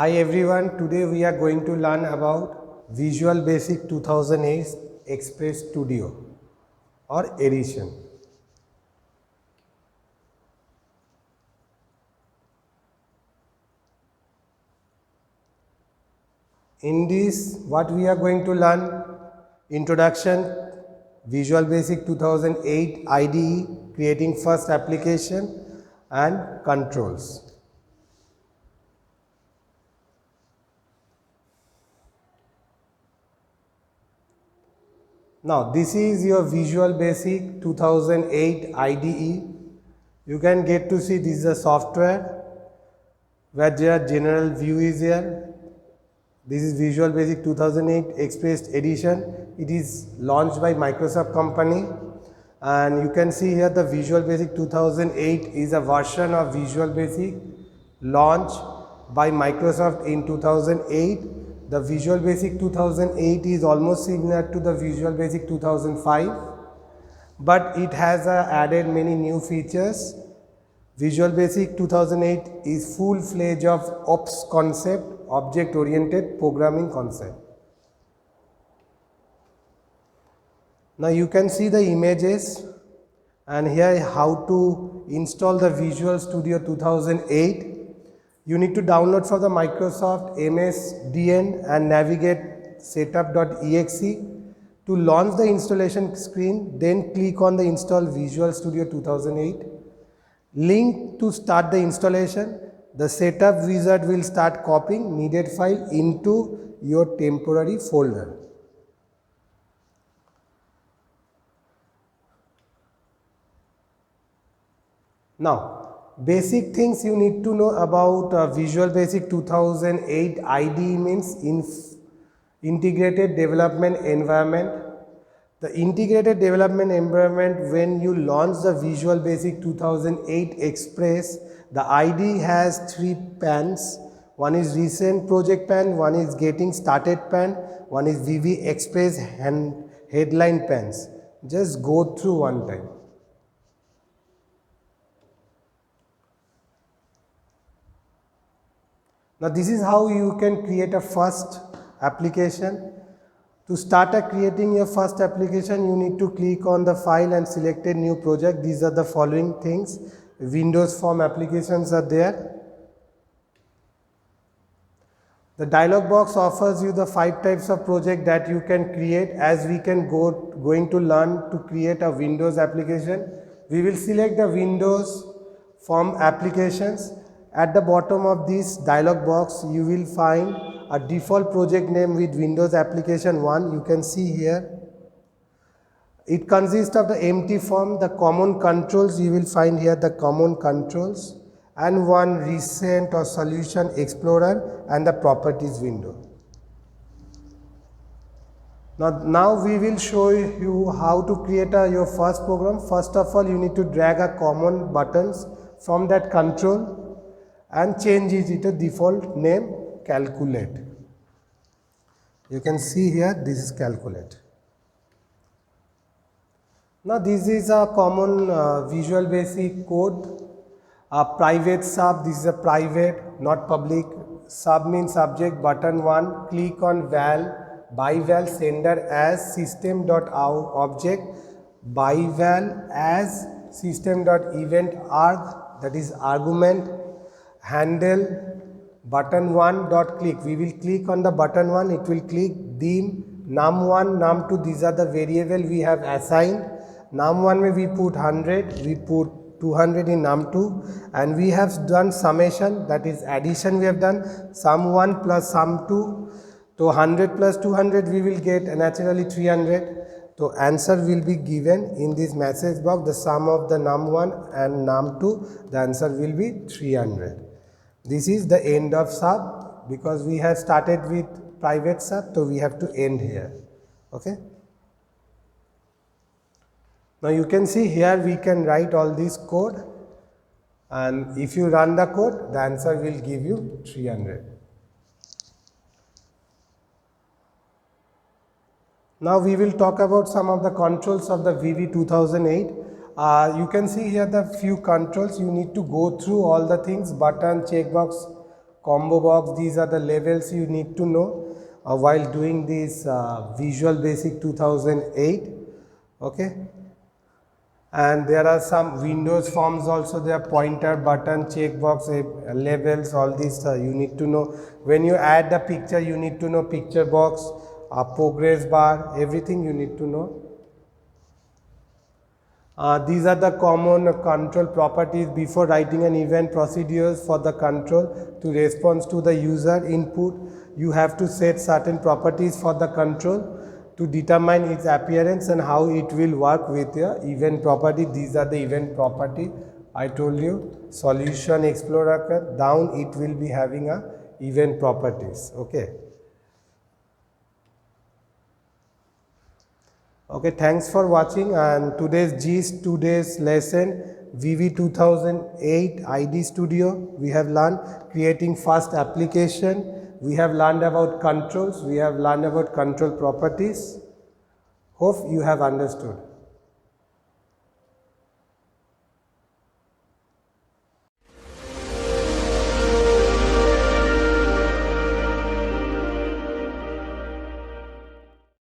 Hi everyone, today we are going to learn about Visual Basic 2008 Express Studio or Edition. In this, what we are going to learn: Introduction, Visual Basic 2008 IDE, creating first application and controls. Now this is your Visual Basic 2008 IDE. You can get to see this is a software where their general view is here. This is Visual Basic 2008 Express Edition. It is launched by Microsoft company, and you can see here the Visual Basic 2008 is a version of Visual Basic launched by Microsoft in 2008. The Visual Basic 2008 is almost similar to the Visual Basic 2005, but it has added many new features. Visual Basic 2008 is full-fledged of OOPS concept, object-oriented programming concept. Now you can see the images, and here how to install the Visual Studio 2008. You need to download for the Microsoft MSDN and navigate setup.exe. To launch the installation screen, then click on the install Visual Studio 2008. Link to start the installation. The setup wizard will start copying needed file into your temporary folder. Now, basic things you need to know about Visual Basic 2008 IDE means Integrated Development Environment. The Integrated Development Environment, when you launch the Visual Basic 2008 Express, the IDE has three pans. One is Recent Project pan, one is Getting Started pan, one is VB Express and Headline pans. Just go through one time. Now this is how you can create a first application. To start creating your first application, you need to click on the file and select a new project. These are the following things. Windows Form applications are there. The dialog box offers you the 5 types of project that you can create. As we can going to learn to create a Windows application, we will select the Windows Form applications. At the bottom of this dialog box, you will find a default project name with Windows Application 1. You can see here. It consists of the empty form, the common controls. You will find here the common controls, and one recent or solution explorer and the properties window. Now we will show you how to create your first program. First of all, you need to drag a common buttons from that control and change it to default name Calculate. You can see here this is Calculate. Now this is a common Visual Basic code. A private sub, this is a private, not public. Sub means subject, button 1, click on val, by val sender as system.object, by val as system.event arg, that is argument, handle, button 1 dot click. We will click on the button 1, it will click dim, num1, num2, these are the variable we have assigned. Num1 may we put 100, we put 200 in num2, and we have done summation, that is addition we have done, sum1 plus sum2. So 100 plus 200 we will get naturally 300. So answer will be given in this message box, the sum of the num1 and num2, the answer will be 300. This is the end of sub, because we have started with private sub, so we have to end here. Okay. Now you can see here we can write all this code, and if you run the code, the answer will give you 300. Now we will talk about some of the controls of the VB 2008. You can see here the few controls. You need to go through all the things: button, checkbox, combo box. These are the levels you need to know while doing this Visual Basic 2008. Okay. And there are some Windows forms also, there are pointer, button, checkbox, labels, all these you need to know. When you add the picture, you need to know picture box, progress bar, everything you need to know. These are the common control properties before writing an event. Procedures for the control to respond to the user input. You have to set certain properties for the control to determine its appearance and how it will work with your event property. These are the event property. I told you solution explorer down, it will be having a event properties. Okay. Okay, thanks for watching, and today's gist, today's lesson, VB 2008 ID Studio. We have learned creating fast application. We have learned about controls. We have learned about control properties. Hope you have understood.